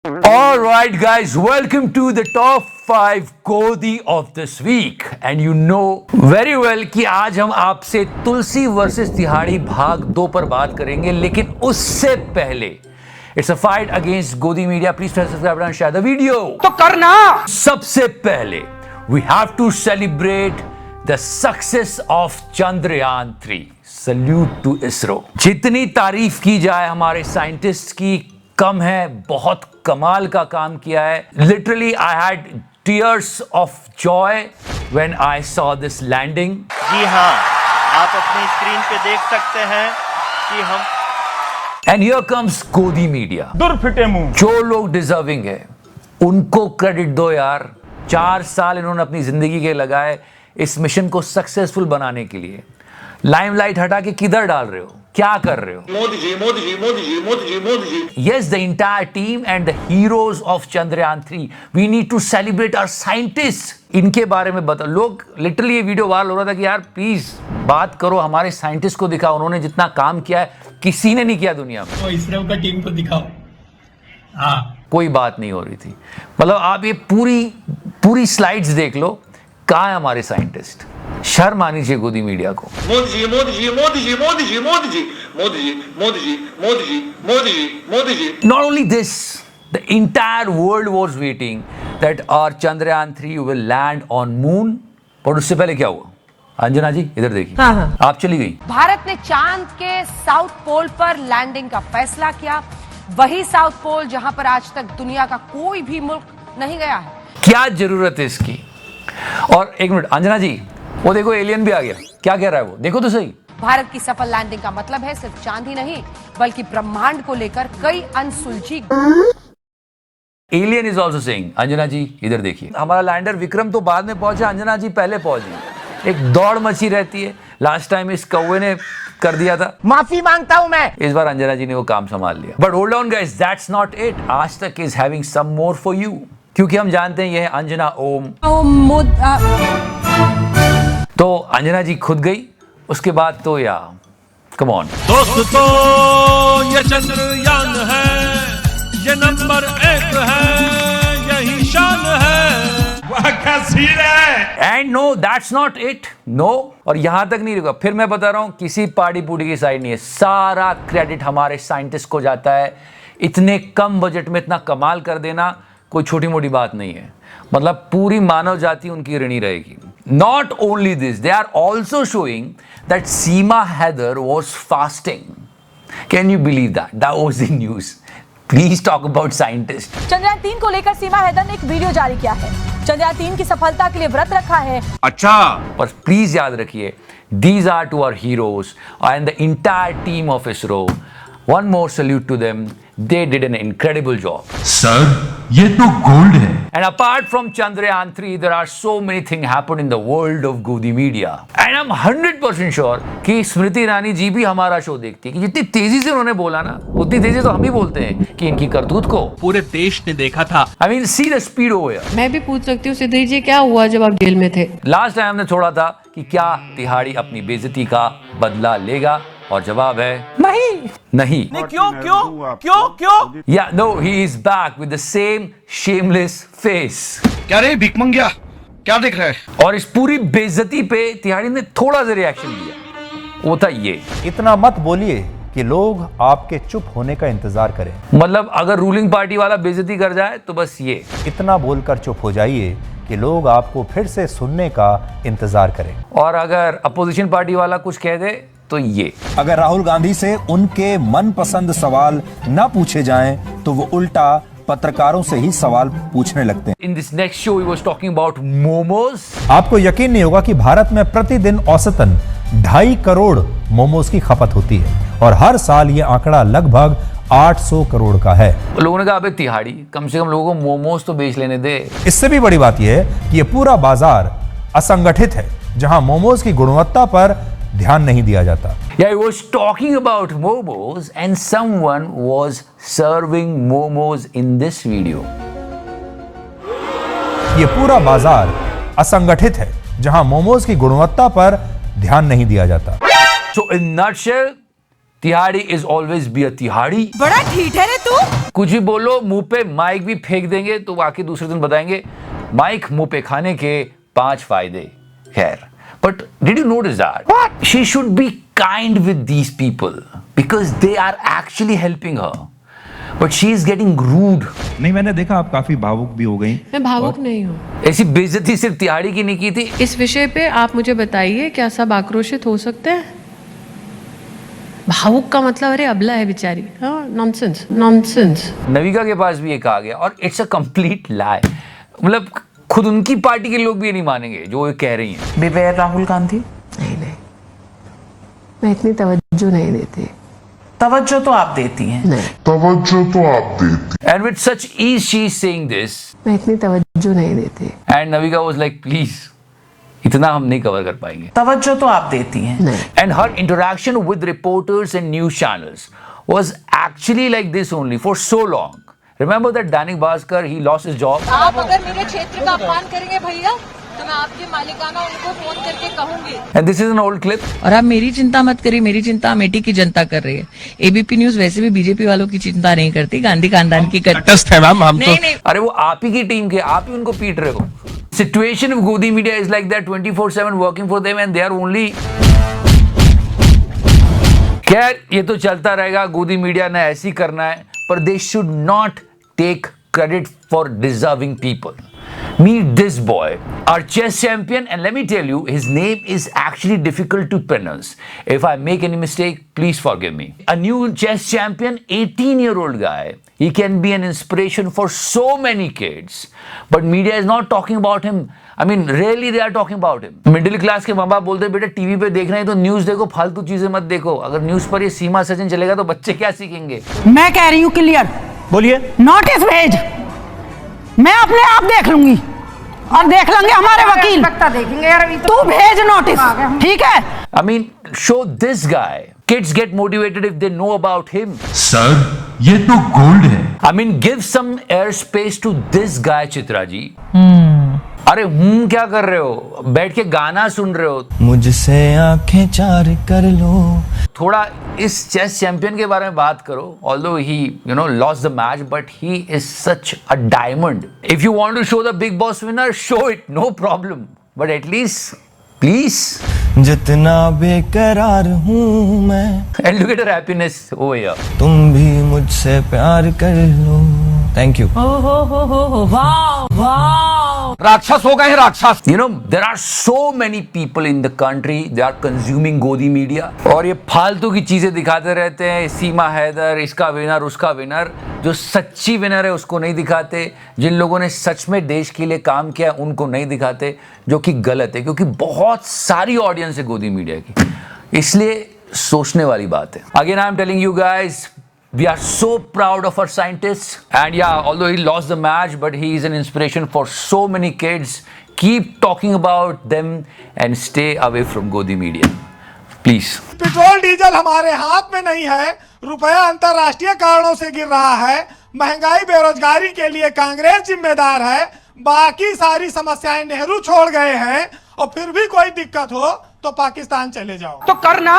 All right, guys, welcome to the top 5 Kodi of this week. And you know very well कि आज हम आपसे तुलसी versus तिहाड़ी भाग 2 पर बात करेंगे, लेकिन उससे पहले इट्स अ फाइट अगेंस्ट गोदी media. Please subscribe and share the video. तो करना. सबसे पहले we have to celebrate the success of Chandrayaan 3. Salute to ISRO. जितनी तारीफ की जाए हमारे साइंटिस्ट की कम है. बहुत कमाल का काम किया है. Literally I had tears of joy when I saw this landing. जी हाँ, आप अपनी स्क्रीन पे देख सकते हैं कि हम And here comes Kodi Media. दुर्फिटे मुंह. जो लोग डिजर्विंग है उनको क्रेडिट दो यार. 4 साल इन्होंने अपनी जिंदगी के लगाए इस मिशन को सक्सेसफुल बनाने के लिए. लाइमलाइट हटा के किधर डाल रहे हो? क्या कर रहे हो? Modi ji, Modi ji, Modi ji, Modi ji, Modi ji. Yes, the entire team and the heroes of Chandrayaan 3. We need to celebrate our scientists. इनके बारे में बताओ. लोग लिटरली ये वीडियो वायरल हो रहा था कि यार प्लीज बात करो, हमारे साइंटिस्ट को दिखाओ. उन्होंने जितना काम किया है किसी ने नहीं किया दुनिया में. तो इसरो का टीम को दिखाओ. हाँ, कोई बात नहीं हो रही थी. मतलब आप ये पूरी स्लाइड्स देख लो. कहाँ है हमारे साइंटिस्ट? शर्म आनी चाहिए गोदी मीडिया को. Modi ji, Modi ji, Modi ji, Modi ji, Modi ji, Modi ji, Modi ji, Modi ji, Modi ji, Modi ji. Not only this, the entire world was waiting that our Chandrayaan 3 will land on moon. पर उससे पहले क्या हुआ? अंजना जी इधर देखिए. हाँ. आप चली गई. भारत ने चांद के साउथ पोल पर लैंडिंग का फैसला किया. वही साउथ पोल जहां पर आज तक दुनिया का कोई भी मुल्क नहीं गया है. क्या जरूरत है इसकी? और एक मिनट अंजना जी, वो देखो एलियन भी आ गया. क्या कह रहा है वो? देखो तो सही. भारत की सफल लैंडिंग का मतलब है सिर्फ चांद ही नहीं बल्कि ब्रह्मांड को लेकर कई अनसुलझी. Alien is also saying. Anjana ji इधर देखिए. हमारा लैंडर विक्रम तो बाद में पहुंचा, अंजना जी पहले पहुंच गई. एक दौड़ मची रहती है. लास्ट टाइम इस कौवे ने कर दिया था. माफी मांगता हूं मैं. इस बार अंजना जी ने वो काम संभाल लिया. But hold on guys, that's not it. Aaj Tak is having some more for you. क्योंकि हम जानते हैं ये है अंजना ओम. तो अंजना जी खुद गई. उसके बाद तो या कम ऑन दोस्तों, ये चंद्रयान है, ये नंबर 1 है, यही शान है. वाह क्या सीन है. And no, that's not it. No. और यहां तक नहीं रुका. फिर मैं बता रहा हूं, किसी पार्टी पूटी की साइड नहीं है. सारा क्रेडिट हमारे साइंटिस्ट को जाता है. इतने कम बजट में इतना कमाल कर देना कोई छोटी मोटी बात नहीं है. मतलब पूरी मानव जाति उनकी ऋणी रहेगी. Not only this, they are also showing that Seema Heather was fasting. Can you believe that? That was the news. Please talk about scientists. Chandrayaan 3 को लेकर सीमा हैदर ने एक वीडियो जारी किया है. चंद्रयान 3 की सफलता के लिए व्रत रखा है. अच्छा, पर प्लीज याद रखिए, these are to our heroes and the entire team of ISRO. One more salute to them. They did an incredible job. Sir ये तो गोल्ड है. And apart from Chandrayaan 3, there are so many things happen in the world of Godi Media. And I'm 100% sure कि स्मृति ईरानी जी भी हमारा show देखती है. कि जितनी तेजी से उन्होंने बोला ना, उतनी तेजी तो हम ही बोलते हैं कि इनकी करतूत को पूरे देश ने देखा था. I mean, see the speed over here. मैं भी पूछ सकती हूँ सिद्धि जी, क्या हुआ जब आप जेल में थे? लास्ट टाइम हमने छोड़ा था कि क्या तिहाड़ी अपनी बेइज्जती का बदला लेगा, और जवाब है नहीं. क्यों क्यों क्यों क्यों? Yeah, no, he is back with the same shameless face. क्या रे भिख मंगिया, क्या देख रहा है? और इस पूरी बेइज्जती पे तिहाड़ी ने थोड़ा सा रिएक्शन दिया. वो था ये. इतना मत बोलिए कि लोग आपके चुप होने का इंतजार करें. मतलब अगर रूलिंग पार्टी वाला बेइज्जती कर जाए तो बस ये. इतना बोलकर चुप हो जाइए कि लोग आपको फिर से सुनने का इंतजार करें. और अगर अपोजिशन पार्टी वाला कुछ कह दे तो ये. अगर राहुल गांधी से उनके मनपसंद सवाल न पूछे जाएं तो वो उल्टा पत्रकारों से ही सवाल पूछने लगते हैं. In this next show he was talking about momos. आपको यकीन नहीं होगा कि भारत में प्रतिदिन औसतन 2.5 करोड़ मोमोज की खपत होती है और हर साल ये आंकड़ा लगभग 800 करोड़ का है. लोगों ने कहा अबे तिहाड़ी, कम से कम लोगों को मोमोज तो बेच लेने दे. इससे भी बड़ी बात यह है कि ये पूरा बाजार असंगठित है जहां मोमोज की गुणवत्ता पर ध्यान नहीं दिया जाता. Yeah, he was talking about momos and someone was serving momos in this video. ये पूरा बाजार असंगठित है जहां मोमोज की गुणवत्ता पर ध्यान नहीं दिया जाता. So in nutshell, तिहाड़ी इज ऑलवेज बी अ तिहाड़ी। बड़ा ठीक है रे तू। कुछ भी बोलो, मुंह पे माइक भी फेंक देंगे तो बाकी दूसरे दिन बताएंगे माइक मुंह पे खाने के 5 फायदे। खैर, but did you notice that she should be kind with these people because they are actually helping her, but she is getting rude. नहीं, मैंने देखा आप काफी भावुक भी हो गई। मैं भावुक नहीं हूँ। ऐसी बेइज्जती सिर्फ तिहाड़ी की नहीं की थी। इस विषय पे आप मुझे बताइए, क्या सब आक्रोशित हो सकते हैं? भावुक का मतलब अरे अबला है बेचारी। हाँ, नॉनसेंस नॉनसेंस। नविका के पास भी ये कहा गया और इट्स अ कंप्लीट लाई। मतलब खुद उनकी पार्टी के लोग भी ये नहीं मानेंगे जो ये कह रही हैं। बेबे राहुल गांधी नहीं, मैं इतनी तवज्जो नहीं देती। तवज्जो तो आप देती हैं। नहीं, तवज्जो तो आप देती। And with such ease she is saying this, मैं इतनी तवज्जो नहीं देती। and Navika was like, please, इतना हम नहीं कवर कर पाएंगे। तवज्जो तो आप देती हैं। नहीं। And her interaction with reporters and news channels was actually like this only for so long. Remember that Dainik Bhaskar, he lost his job. आप अगर मेरे क्षेत्र का अपमान करेंगे भैया तो मैं आपके मालिकाना उनको फोन करके कहूंगी। And this is an old clip. और आप मेरी चिंता मत करिए, मेरी चिंता अमेठी की जनता कर रही है। एबीपी न्यूज वैसे भी बीजेपी वालों की चिंता नहीं करती, गांधी खानदान की करती है मैम, हम तो नहीं। अरे वो आप ही की टीम के, आप ही उनको पीट रहे हो। Situation of Godi media is like that 24/7 working for them and they are only. खैर ये तो चलता रहेगा, गोदी मीडिया ने ऐसी करना है, पर they should not take credit for deserving people. Meet this boy, our chess champion, and let me tell you, his name is actually difficult to pronounce. If I make any mistake, please forgive me. A new chess champion, 18-year-old guy. He can be an inspiration for so many kids. But media is not talking about him. I mean, rarely they are talking about him. Middle class के माँ बाप बोलते हैं बेटा TV पे देख रहे हैं तो न्यूज देखो, फालतू चीजें मत देखो। अगर न्यूज पर ये सीमा सचिन चलेगा तो बच्चे क्या सीखेंगे? मैं कह रही हूँ क्लियर, बोलिए। नोटिस भेज, मैं अपने आप देख लूंगी और देख लेंगे हमारे वकील। देखेंगे यार, तू भेज नोटिस, ठीक है? I mean, show this guy. Kids get motivated if they know about him. Sir ये तो गोल्ड है। I mean, give some airspace to this guy, Chitra ji. अरे क्या कर रहे हो? बैठ के गाना सुन रहे हो? मुझसे आंखें चार कर लो। थोड़ा इस चेस चैंपियन के बारे में बात करो। Although he, lost the match, but he is such a diamond. If you want to show the big boss winner, show it, no problem. But at least, please. जितना बेकरार हूँ मैं। And look at her happiness over here. तुम भी मुझसे प्यार कर लो। Thank you. राक्षस हो गए हैं राक्षस। there are so many people in the country, they are consuming गोदी मीडिया और ये फालतू की चीजें दिखाते रहते हैं। सीमा हैदर, इसका विनर, उसका विनर। जो सच्ची विनर है उसको नहीं दिखाते, जिन लोगों ने सच में देश के लिए काम किया उनको नहीं दिखाते, जो कि गलत है क्योंकि बहुत सारी ऑडियंस है गोदी मीडिया की। इसलिए सोचने वाली बात है। Again I am telling you guys, we are so proud of our scientists, and yeah, although he lost the match, but he is an inspiration for so many kids. Keep talking about them and stay away from Godi media, please. Petrol diesel हमारे हाथ में नहीं है, रुपया अंतरराष्ट्रीय कारणों से गिर रहा है। महंगाई बेरोजगारी के लिए कांग्रेस जिम्मेदार है, बाकी सारी समस्याएं नेहरू छोड़ गए हैं। और फिर भी कोई दिक्कत हो तो पाकिस्तान चले जाओ। तो करना